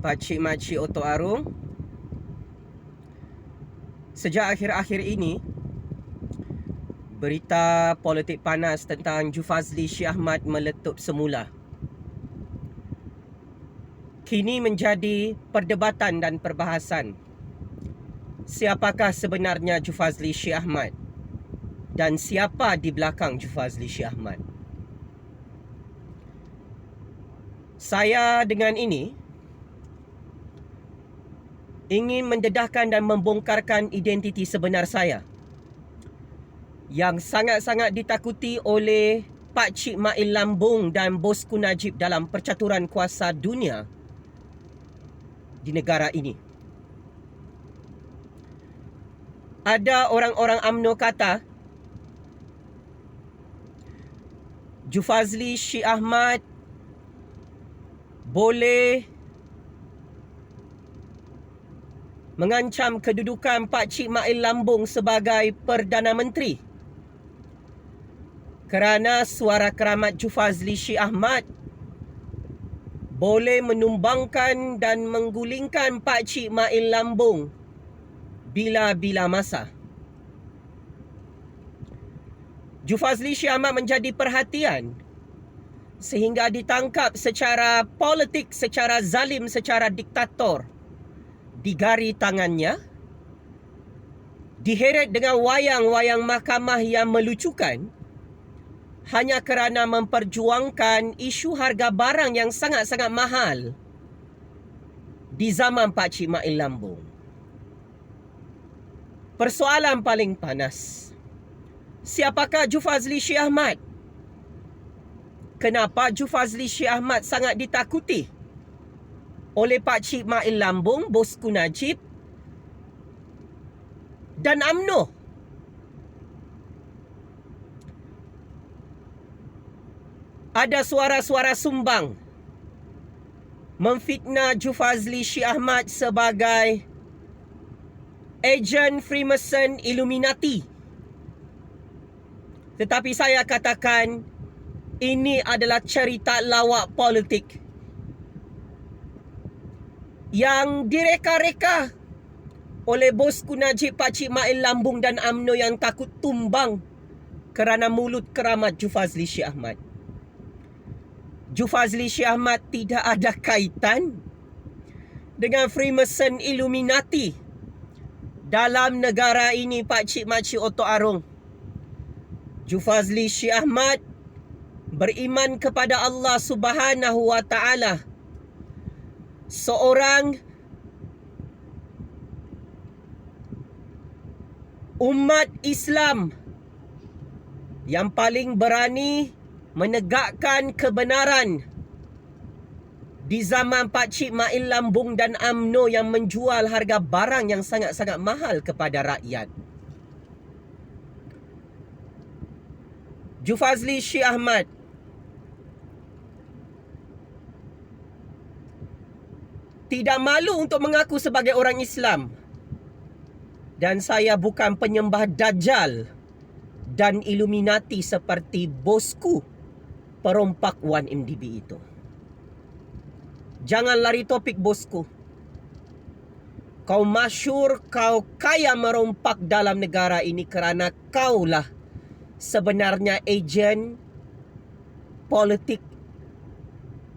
Pakcik-makcik Otok Arung, sejak akhir-akhir ini, berita politik panas tentang Jufazli Syih Ahmad meletup semula. Kini menjadi perdebatan dan perbahasan. Siapakah sebenarnya Jufazli Syih Ahmad? Dan siapa di belakang Jufazli Syih Ahmad? Saya dengan ini ingin mendedahkan dan membongkarkan identiti sebenar saya yang sangat-sangat ditakuti oleh Pakcik Mail Lambung dan Bosku Najib dalam percaturan kuasa dunia di negara ini. Ada orang-orang UMNO kata Jufazli Syih Ahmad boleh mengancam kedudukan Pakcik Mail Lambung sebagai Perdana Menteri kerana suara keramat Jufazli Syih Ahmad boleh menumbangkan dan menggulingkan Pakcik Mail Lambung bila-bila masa. Jufazli Syih Ahmad menjadi perhatian sehingga ditangkap secara politik, secara zalim, secara diktator. Digari tangannya, diheret dengan wayang-wayang mahkamah yang melucukan hanya kerana memperjuangkan isu harga barang yang sangat-sangat mahal di zaman Pakcik Mail Lambung. Persoalan paling panas, siapakah Jufazli Syih Ahmad? Kenapa Jufazli Syih Ahmad sangat ditakuti oleh Pakcik Mail Lambung, Bosku Najib dan UMNO? Ada suara-suara sumbang memfitnah Jufazli Syih Ahmad sebagai ejen Freemason Illuminati. Tetapi saya katakan ini adalah cerita lawak politik yang direka-reka oleh Bosku Najib, Pakcik Mail Lambung dan UMNO yang takut tumbang kerana mulut keramat Jufazli Syih Ahmad. Jufazli Syih Ahmad tidak ada kaitan dengan Freemason Illuminati dalam negara ini, pakcik-makcik Otok Arung. Jufazli Syih Ahmad beriman kepada Allah Subhanahu wa Ta'ala, seorang umat Islam yang paling berani menegakkan kebenaran di zaman Pakcik Mail Lambung dan UMNO yang menjual harga barang yang sangat-sangat mahal kepada rakyat. Jufazli Syih Ahmad tidak malu untuk mengaku sebagai orang Islam. Dan saya bukan penyembah Dajjal dan Illuminati seperti bosku perompak 1MDB itu. Jangan lari topik, bosku. Kau masyhur, kau kaya merompak dalam negara ini kerana kaulah sebenarnya ejen politik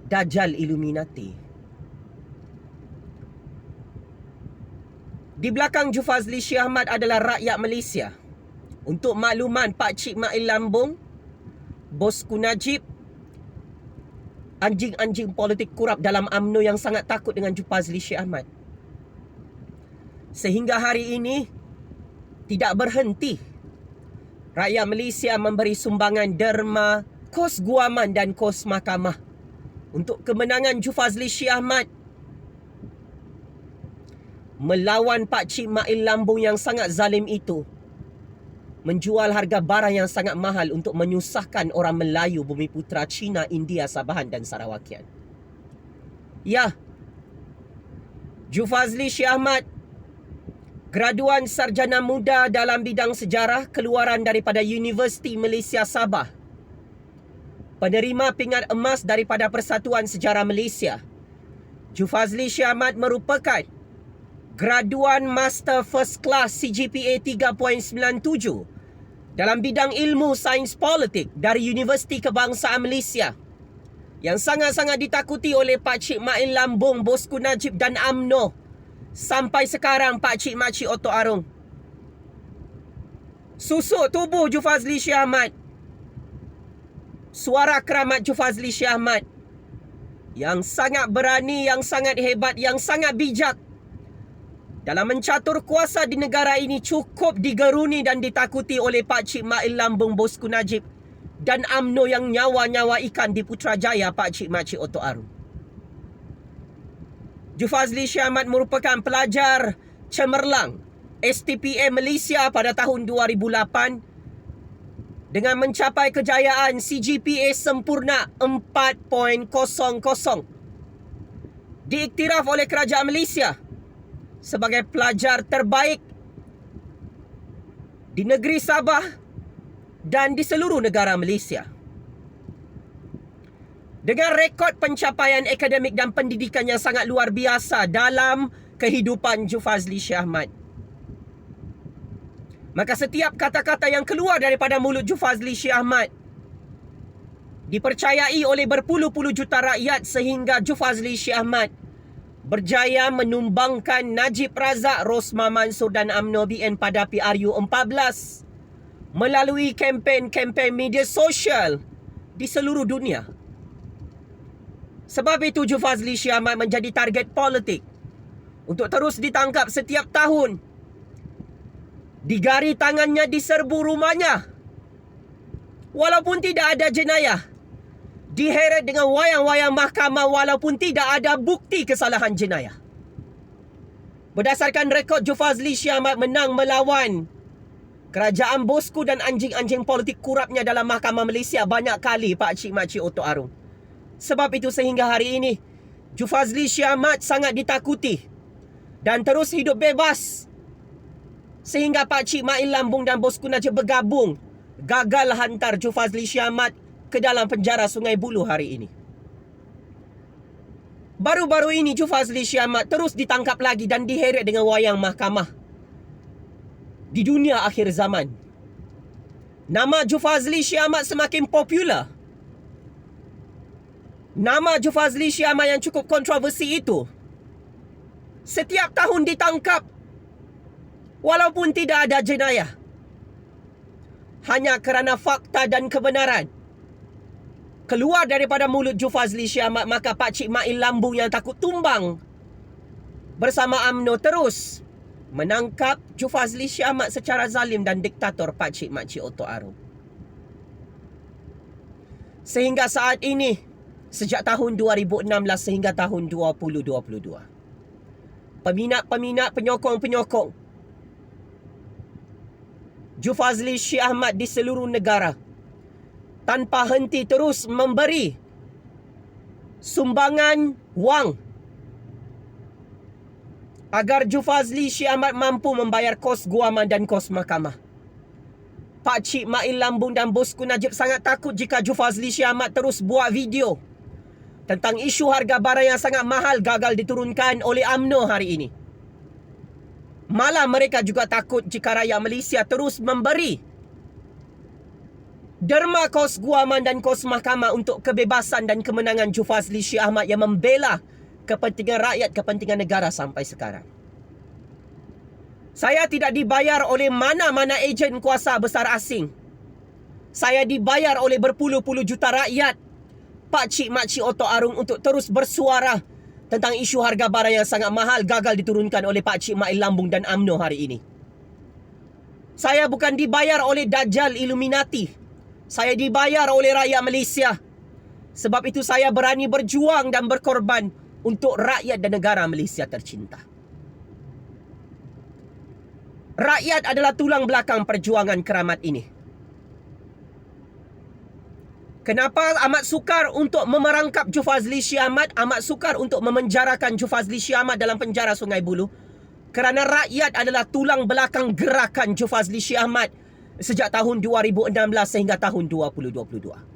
Dajjal Illuminati. Di belakang Jufazli Syih Ahmad adalah rakyat Malaysia. Untuk makluman, Pakcik Mail Lambung, Bosku Najib, anjing-anjing politik kurap dalam UMNO yang sangat takut dengan Jufazli Syih Ahmad. Sehingga hari ini tidak berhenti rakyat Malaysia memberi sumbangan derma, kos guaman dan kos mahkamah untuk kemenangan Jufazli Syih Ahmad melawan Pakcik Mail Lambung yang sangat zalim itu, menjual harga barang yang sangat mahal untuk menyusahkan orang Melayu, Bumiputera, Cina, India, Sabahan dan Sarawakian. Ya, Jufazli Syih Ahmad, graduan sarjana muda dalam bidang sejarah keluaran daripada Universiti Malaysia Sabah, penerima pingat emas daripada Persatuan Sejarah Malaysia, Jufazli Shah Ahmad merupakan graduan Master First Class CGPA 3.97 dalam bidang ilmu sains politik dari Universiti Kebangsaan Malaysia yang sangat-sangat ditakuti oleh Pak Cik Mail Lambung, Bosku Najib dan UMNO sampai sekarang Pak Cik Makcik Oto Arung. Susuk tubuh Jufazli Shah Ahmad, suara keramat Jufazli Shah Ahmad yang sangat berani, yang sangat hebat, yang sangat bijak dalam mencatur kuasa di negara ini cukup digeruni dan ditakuti oleh Pak Cik Mail Lambung, Bosku Najib dan UMNO yang nyawa-nyawa ikan di Putrajaya Pak Cik Makcik Oto Arung. Jufazli Shah Ahmad merupakan pelajar cemerlang STPM Malaysia pada tahun 2008 dengan mencapai kejayaan CGPA sempurna 4.00. Diiktiraf oleh Kerajaan Malaysia sebagai pelajar terbaik di negeri Sabah dan di seluruh negara Malaysia. Dengan rekod pencapaian akademik dan pendidikan yang sangat luar biasa dalam kehidupan Jufazli Shah Ahmad, maka setiap kata-kata yang keluar daripada mulut Jufazli Shah Ahmad dipercayai oleh berpuluh-puluh juta rakyat sehingga Jufazli Shah Ahmad berjaya menumbangkan Najib Razak, Rosmah Mansor dan UMNO BN pada PRU 14 melalui kempen-kempen media sosial di seluruh dunia. Sebab itu Jufazli Shah Ahmad menjadi target politik untuk terus ditangkap setiap tahun. Digari tangannya, diserbu rumahnya walaupun tidak ada jenayah. Diheret dengan wayang-wayang mahkamah walaupun tidak ada bukti kesalahan jenayah. Berdasarkan rekod, Jufazli Shah Ahmad menang melawan kerajaan Bosku dan anjing-anjing politik kurapnya dalam Mahkamah Malaysia banyak kali Pak Cik Makcik Oto Arung. Sebab itu sehingga hari ini Jufazli Shah Ahmad sangat ditakuti dan terus hidup bebas sehingga Pak Cik Mail Lambung dan Bosku Najib bergabung gagal hantar Jufazli Shah Ahmad ke dalam penjara Sungai Buloh hari ini. Baru-baru ini Jufazli Shah Ahmad terus ditangkap lagi dan diheret dengan wayang mahkamah di dunia akhir zaman. Nama Jufazli Shah Ahmad semakin popular. Nama Jufazli Shah Ahmad yang cukup kontroversi itu setiap tahun ditangkap walaupun tidak ada jenayah, hanya kerana fakta dan kebenaran keluar daripada mulut Jufazli Shah Ahmad, maka Pak Cik Mail Lambung yang takut tumbang bersama UMNO terus menangkap Jufazli Shah Ahmad secara zalim dan diktator Pak Cik Makcik Oto Arung. Sehingga saat ini, sejak tahun 2016 sehingga tahun 2022, peminat-peminat, penyokong-penyokong Jufazli Shah Ahmad di seluruh negara tanpa henti terus memberi sumbangan wang agar Jufazli Shah Ahmad mampu membayar kos guaman dan kos mahkamah. Pak Cik Mail Lambung dan Bosku Najib sangat takut jika Jufazli Shah Ahmad terus buat video tentang isu harga barang yang sangat mahal gagal diturunkan oleh UMNO hari ini. Malah mereka juga takut jika rakyat Malaysia terus memberi derma kos guaman dan kos mahkamah untuk kebebasan dan kemenangan Jufazli Shah Ahmad yang membela kepentingan rakyat, kepentingan negara sampai sekarang. Saya tidak dibayar oleh mana-mana ejen kuasa besar asing. Saya dibayar oleh berpuluh-puluh juta rakyat Pak Cik Makcik Oto Arung untuk terus bersuara tentang isu harga barang yang sangat mahal gagal diturunkan oleh Pak Cik Mail Lambung dan UMNO hari ini. Saya bukan dibayar oleh Dajjal Illuminati. Saya dibayar oleh rakyat Malaysia. Sebab itu saya berani berjuang dan berkorban untuk rakyat dan negara Malaysia tercinta. Rakyat adalah tulang belakang perjuangan keramat ini. Kenapa amat sukar untuk memerangkap Jufazli Shah Ahmad, amat sukar untuk memenjarakan Jufazli Shah Ahmad dalam penjara Sungai Buloh? Kerana rakyat adalah tulang belakang gerakan Jufazli Shah Ahmad sejak tahun 2016 sehingga tahun 2022.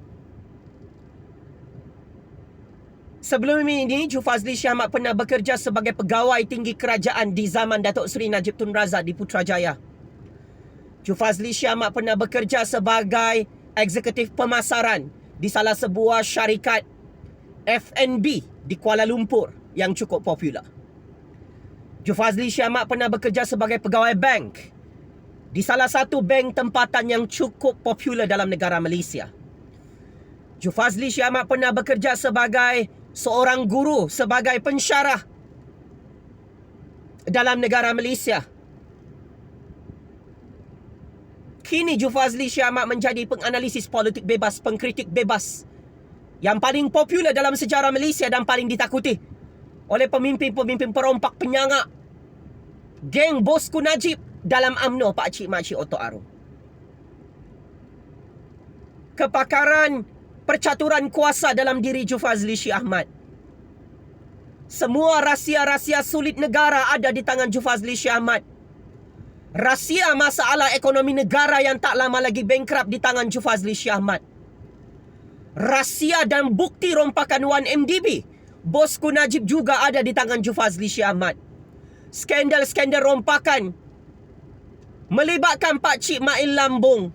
Sebelum ini, Ju Fazli Shah Ahmad pernah bekerja sebagai pegawai tinggi kerajaan di zaman Datuk Seri Najib Tun Razak di Putrajaya. Ju Fazli Shah Ahmad pernah bekerja sebagai eksekutif pemasaran di salah sebuah syarikat F&B di Kuala Lumpur yang cukup popular. Ju Fazli Shah Ahmad pernah bekerja sebagai pegawai bank di salah satu bank tempatan yang cukup popular dalam negara Malaysia. Ju Fazli Shah Ahmad pernah bekerja sebagai seorang guru, sebagai pensyarah dalam negara Malaysia. Kini Ju Fazli Shah Ahmad menjadi penganalisis politik bebas, pengkritik bebas yang paling popular dalam sejarah Malaysia dan paling ditakuti oleh pemimpin-pemimpin perompak penyangak geng bosku Najib dalam UMNO, Pakcik Makcik Otok Arum. Kepakaran percaturan kuasa dalam diri Ju Fazli Shah Ahmad. Semua rahsia-rahsia sulit negara ada di tangan Ju Fazli Shah Ahmad. Rahsia masalah ekonomi negara yang tak lama lagi bankrupt di tangan Ju Fazli Shah Ahmad. Rahsia dan bukti rompakan 1MDB bosku Najib juga ada di tangan Ju Fazli Shah Ahmad. Skandal-skandal rompakan melibatkan Pakcik Mail Lambung,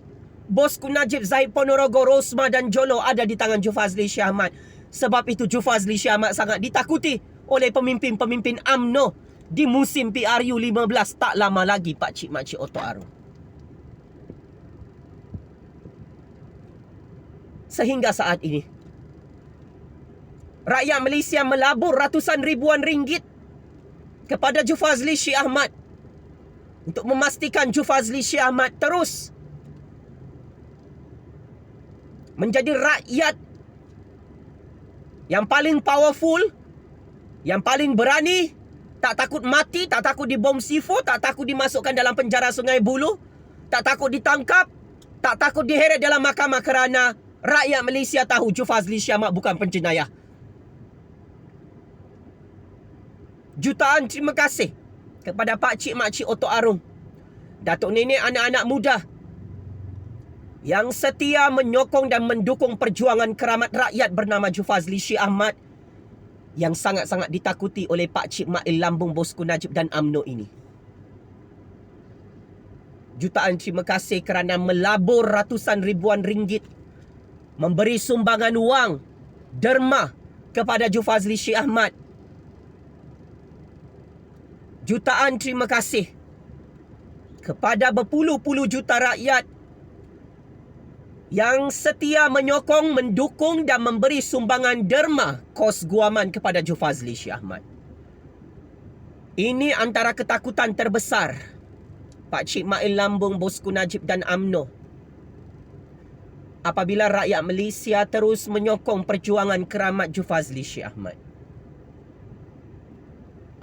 bosku Najib, Zahid Ponorogo, Rosma dan Jolo ada di tangan Ju Fazli Shah Ahmad. Sebab itu Ju Fazli Shah Ahmad sangat ditakuti oleh pemimpin-pemimpin UMNO di musim PRU 15 tak lama lagi, Pakcik Makcik Otok Arum. Sehingga saat ini, rakyat Malaysia melabur ratusan ribuan ringgit kepada Ju Fazli Shah Ahmad untuk memastikan Ju Fazli Shah Ahmad terus menjadi rakyat yang paling powerful, yang paling berani, tak takut mati, tak takut dibom C4, tak takut dimasukkan dalam penjara Sungai Buloh, tak takut ditangkap, tak takut diheret dalam mahkamah kerana rakyat Malaysia tahu Ju Fazli Shah Ahmad bukan penjenayah. Jutaan terima kasih kepada Pakcik Makcik Otok Arum, datuk nenek, anak-anak muda yang setia menyokong dan mendukung perjuangan keramat rakyat bernama Ju Fazli Shah Ahmad yang sangat-sangat ditakuti oleh Pakcik Mail Lambung, bosku Najib dan UMNO ini. Jutaan terima kasih kerana melabur ratusan ribuan ringgit, memberi sumbangan wang, derma kepada Ju Fazli Shah Ahmad. Jutaan terima kasih kepada berpuluh-puluh juta rakyat yang setia menyokong, mendukung dan memberi sumbangan derma kos guaman kepada Ju Fazli Shah Ahmad. Ini antara ketakutan terbesar Pakcik Mail Lambung, bosku Najib dan UMNO apabila rakyat Malaysia terus menyokong perjuangan keramat Ju Fazli Shah Ahmad.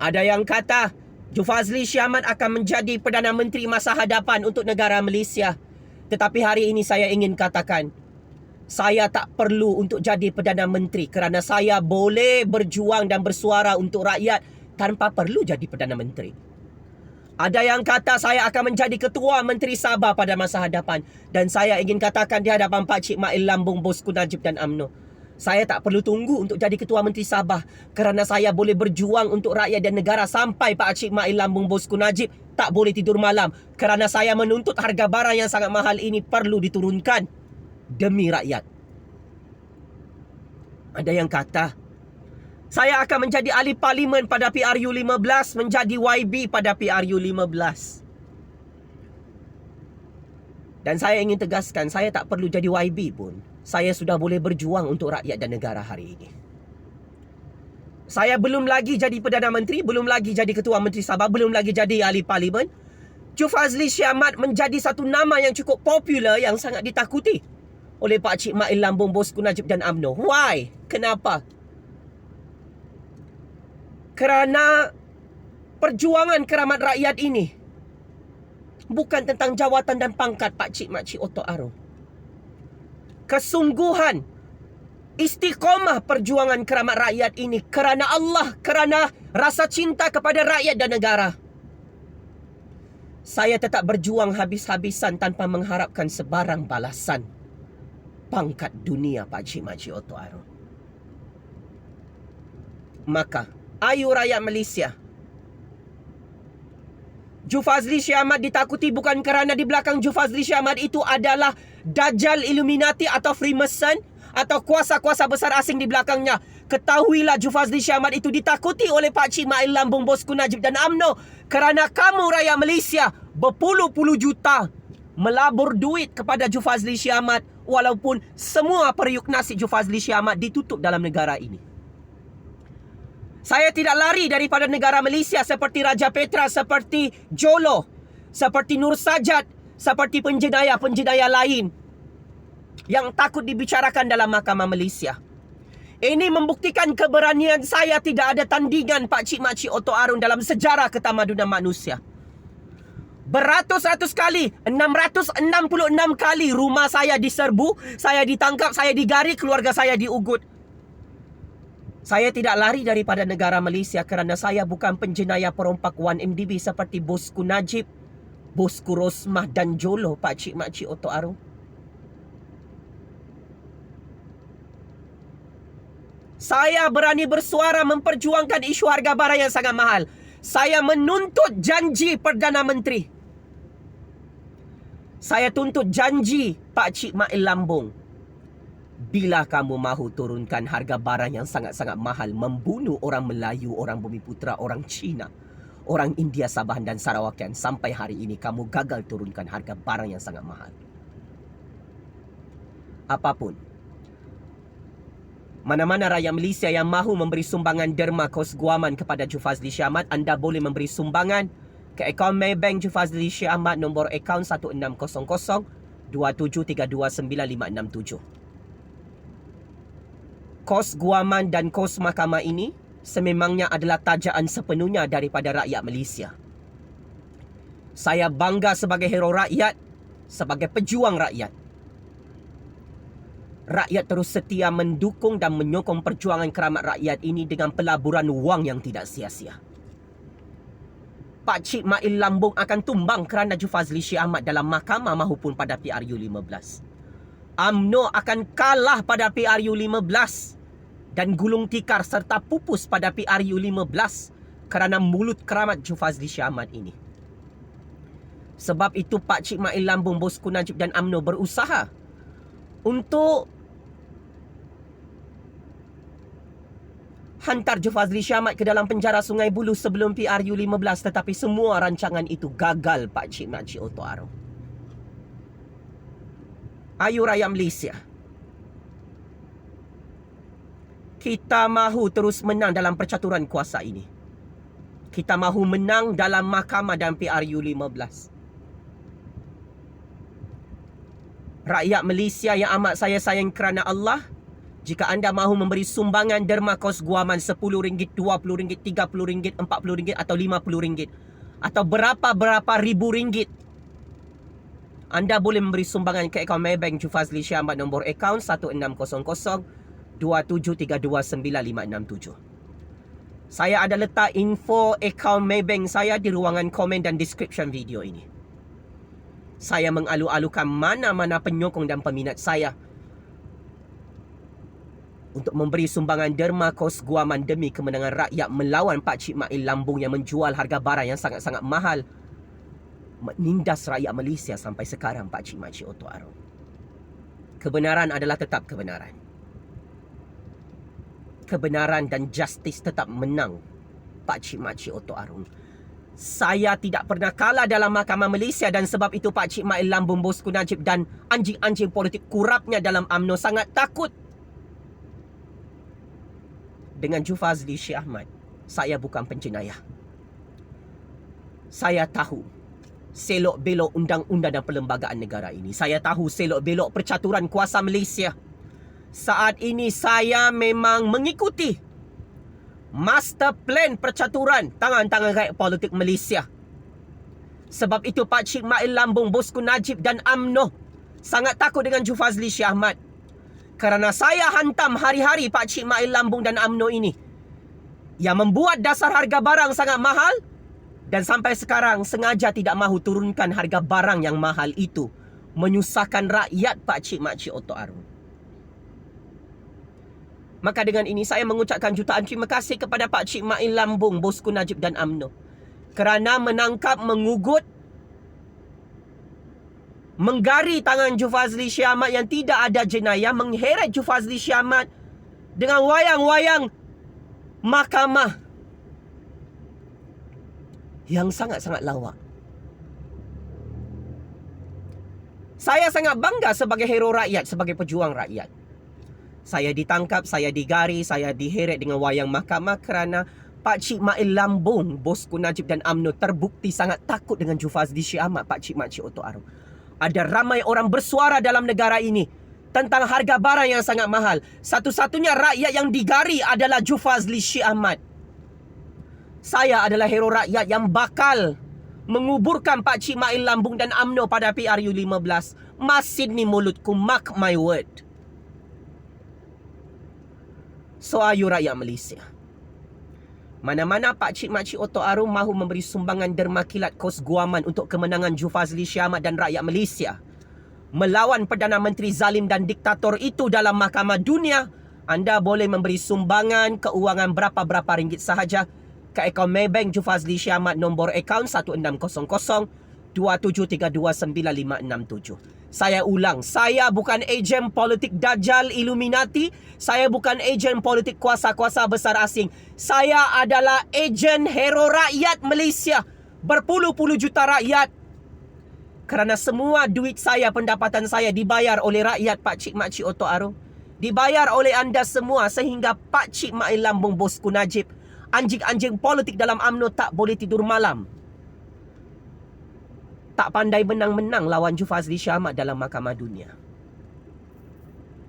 Ada yang kata Ju Fazli Shah Ahmad akan menjadi Perdana Menteri masa hadapan untuk negara Malaysia. Tetapi hari ini saya ingin katakan, saya tak perlu untuk jadi Perdana Menteri kerana saya boleh berjuang dan bersuara untuk rakyat tanpa perlu jadi Perdana Menteri. Ada yang kata saya akan menjadi Ketua Menteri Sabah pada masa hadapan. Dan saya ingin katakan di hadapan Pakcik Mail Lambung, bosku Najib dan UMNO, saya tak perlu tunggu untuk jadi Ketua Menteri Sabah kerana saya boleh berjuang untuk rakyat dan negara sampai Pakcik Mail Lambung, bosku Najib tak boleh tidur malam kerana saya menuntut harga barang yang sangat mahal ini perlu diturunkan demi rakyat. Ada yang kata saya akan menjadi ahli parlimen pada PRU 15, menjadi YB pada PRU 15. Dan saya ingin tegaskan, saya tak perlu jadi YB pun. Saya sudah boleh berjuang untuk rakyat dan negara hari ini. Saya belum lagi jadi Perdana Menteri, belum lagi jadi Ketua Menteri Sabah, belum lagi jadi ahli parlimen. Ju Fazli Shah Ahmad menjadi satu nama yang cukup popular yang sangat ditakuti oleh Pakcik Mail Lambung, bosku Najib dan UMNO. Why? Kenapa? Kerana perjuangan keramat rakyat ini bukan tentang jawatan dan pangkat Pakcik Makcik Otok Arum. Kesungguhan, istiqamah perjuangan keramat rakyat ini kerana Allah, kerana rasa cinta kepada rakyat dan negara. Saya tetap berjuang habis-habisan tanpa mengharapkan sebarang balasan pangkat dunia Pakcik Makcik Otok Arum. Maka, ayo rakyat Malaysia. Jufazli Syah Ahmad ditakuti bukan kerana di belakang Jufazli Syah Ahmad itu adalah Dajjal, Illuminati atau Freemason atau kuasa-kuasa besar asing di belakangnya. Ketahuilah Jufazli Syah Ahmad itu ditakuti oleh Pakcik Mail Lambung, Bosku Najib dan UMNO. Kerana kamu rakyat Malaysia berpuluh-puluh juta melabur duit kepada Jufazli Syah Ahmad, walaupun semua periuk nasi Jufazli Syah Ahmad ditutup dalam negara ini. Saya tidak lari daripada negara Malaysia seperti Raja Petra, seperti Jolo, seperti Nur Sajat, seperti penjenayah-penjenayah lain yang takut dibicarakan dalam mahkamah Malaysia. Ini membuktikan keberanian saya tidak ada tandingan pakcik-makcik Oto Arun dalam sejarah ketamadunan manusia. Beratus-ratus kali, 666 kali rumah saya diserbu, saya ditangkap, saya digarik, keluarga saya diugut. Saya tidak lari daripada negara Malaysia kerana saya bukan penjenayah perompak 1MDB seperti Bosku Najib, Bosku Rosmah dan Jolo, pakcik-makcik Oto Arun. Saya berani bersuara memperjuangkan isu harga barang yang sangat mahal. Saya menuntut janji Perdana Menteri. Saya tuntut janji Pakcik Mail Lambung. Bila kamu mahu turunkan harga barang yang sangat-sangat mahal, membunuh orang Melayu, orang Bumiputera, orang Cina, orang India, Sabahan dan Sarawakian, sampai hari ini kamu gagal turunkan harga barang yang sangat mahal. Apapun, mana-mana rakyat Malaysia yang mahu memberi sumbangan derma kos guaman kepada Jufazli Syah Ahmad, anda boleh memberi sumbangan ke akaun Maybank Jufazli Syah Ahmad, nombor akaun 1600 27329567. Kos guaman dan kos mahkamah ini sememangnya adalah tajaan sepenuhnya daripada rakyat Malaysia. Saya bangga sebagai hero rakyat, sebagai pejuang rakyat. Rakyat terus setia mendukung dan menyokong perjuangan keramat rakyat ini dengan pelaburan wang yang tidak sia-sia. Pakcik Mail Lambung akan tumbang kerana Jufazli Syah Ahmad dalam mahkamah maupun pada PRU15. UMNO akan kalah pada PRU15 dan gulung tikar serta pupus pada PRU15 kerana mulut keramat Jufazli Syah Ahmad ini. Sebab itu Pakcik Mail Lambung, Bosku Najib dan UMNO berusaha untuk hantar Jufazli Syah Ahmad ke dalam penjara Sungai Buloh sebelum PRU15, tetapi semua rancangan itu gagal, pakcik-makcik Oto Arun. Ayo rakyat Malaysia, kita mahu terus menang dalam percaturan kuasa ini. Kita mahu menang dalam mahkamah dan PRU15. Rakyat Malaysia yang amat saya sayang kerana Allah, jika anda mahu memberi sumbangan derma kos guaman RM10, RM20, RM30, RM40 atau RM50 atau berapa ribu ringgit, anda boleh memberi sumbangan ke akaun Maybank Jufazli Syah Ahmad, nombor akaun 1600 27329567. Saya ada letak info akaun Maybank saya di ruangan komen dan description video ini. Saya mengalu-alukan mana-mana penyokong dan peminat saya untuk memberi sumbangan derma kos guaman demi kemenangan rakyat melawan Pakcik Mail Lambung yang menjual harga barang yang sangat-sangat mahal, menindas rakyat Malaysia sampai sekarang, pakcik-makcik Oto Arun. Kebenaran adalah tetap kebenaran. Kebenaran dan justice tetap menang, pakcik-makcik Oto Arun. Saya tidak pernah kalah dalam mahkamah Malaysia dan sebab itu Pakcik Mail Lambung, Bosku Najib dan anjing-anjing politik kurapnya dalam UMNO sangat takut. Dengan Jufazli Syah Ahmad, saya bukan penjenayah. Saya tahu selok-belok undang-undang dan perlembagaan negara ini. Saya tahu selok-belok percaturan kuasa Malaysia. Saat ini saya memang mengikuti master plan percaturan tangan-tangan rakyat politik Malaysia. Sebab itu Pakcik Mail Lambung, Bosku Najib dan UMNO sangat takut dengan Jufazli Syah Ahmad. Kerana saya hantam hari-hari Pakcik Mail Lambung dan UMNO ini yang membuat dasar harga barang sangat mahal dan sampai sekarang sengaja tidak mahu turunkan harga barang yang mahal itu, menyusahkan rakyat, pakcik-makcik Oto Arun. Maka dengan ini saya mengucapkan jutaan terima kasih kepada Pak Cik Mail Lambung, bosku Najib dan UMNO, kerana menangkap, mengugut, menggari tangan Jufazli Syah Ahmad yang tidak ada jenayah, mengheret Jufazli Syah Ahmad dengan wayang-wayang mahkamah yang sangat-sangat lawak. Saya sangat bangga sebagai hero rakyat, sebagai pejuang rakyat. Saya ditangkap, saya digari, saya diheret dengan wayang mahkamah kerana Pak Cik Mail Lambung, bosku Najib dan UMNO, terbukti sangat takut dengan Jufazli Syah Ahmad, Pak Cik Makcik Oto Arum. Ada ramai orang bersuara dalam negara ini tentang harga barang yang sangat mahal. Satu-satunya rakyat yang digari adalah Jufazli Syah Ahmad. Saya adalah hero rakyat yang bakal menguburkan Pak Cik Mail Lambung dan UMNO pada PRU 15. Masin ni mulutku, mark my word. So ayu rakyat Malaysia, mana-mana Pak Cik Makcik Oto Arum mahu memberi sumbangan derma kilat kos guaman untuk kemenangan Jufazli Syah Ahmad dan rakyat Malaysia melawan Perdana Menteri zalim dan diktator itu dalam mahkamah dunia, anda boleh memberi sumbangan keuangan berapa-berapa ringgit sahaja ke akaun Maybank Jufazli Syah Ahmad, nombor akaun 1600-27329567. Saya ulang, saya bukan ejen politik Dajjal Illuminati. Saya bukan ejen politik kuasa-kuasa besar asing. Saya adalah ejen hero rakyat Malaysia. Berpuluh-puluh juta rakyat. Kerana semua duit saya, pendapatan saya dibayar oleh rakyat Pak Cik Makcik Oto Arum. Dibayar oleh anda semua, sehingga Pak Cik Mail Lambung, bosku Najib, anjing-anjing politik dalam UMNO tak boleh tidur malam. Tak pandai menang-menang lawan Jufazli Syah Ahmad dalam mahkamah dunia.